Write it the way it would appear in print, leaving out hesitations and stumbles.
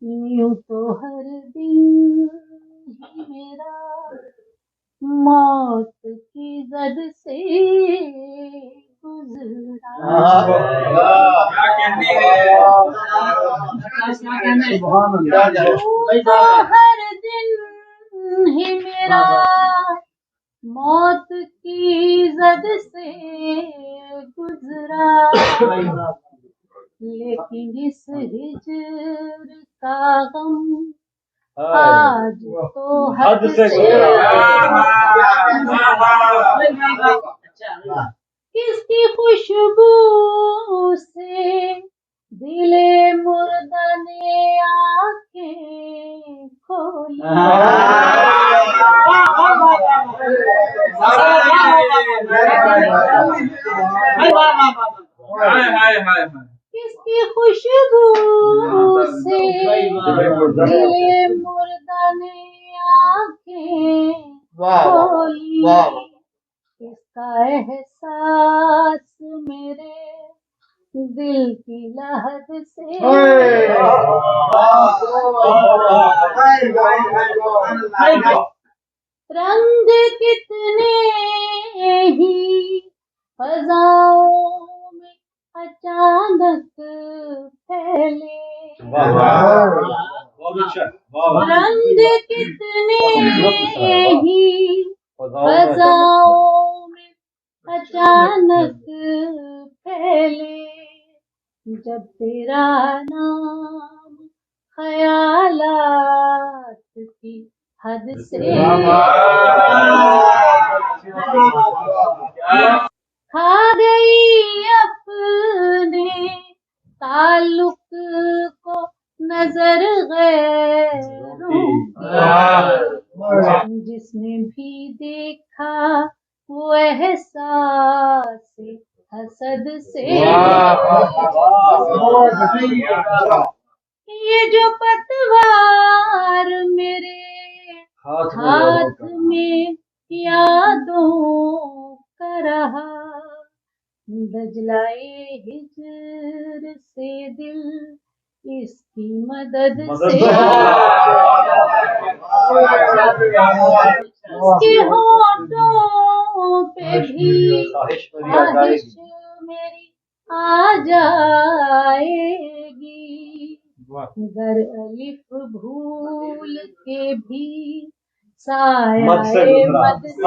यूं तो हर दिन ही मेरा मौत की जद से गुजरा। यूं तो हर दिन ही मेरा मौत की जद से गुजरा, लेकिन इस हिजर का गम आज तो हद से। किसकी खुशबू से दिले मुर्दा ने आंखें खोली, किसकी खुशबू से दिले मुर्दा ने आंखें खोली, किसका एहसास मेरे दिल की लहद से। रंग कितने ही फजाओं में अचानक फैले, रंग कितने ही फजाओं में अचानक फैले, जब तेरा नाम ख्यालात की हद से। खा गई अपने ताल्लुक को नजर गैरों की, जिसने भी देखा वो एहसास हसद से। ये जो पतवार मेरे हाथ में यादों का रहा, दजलाए हिजर से दिल इसकी मदद से। उसके होठों पे भी ख्वाहिश मेरी आ जाएगी, गर अलिफ भूल के भी साया मद से।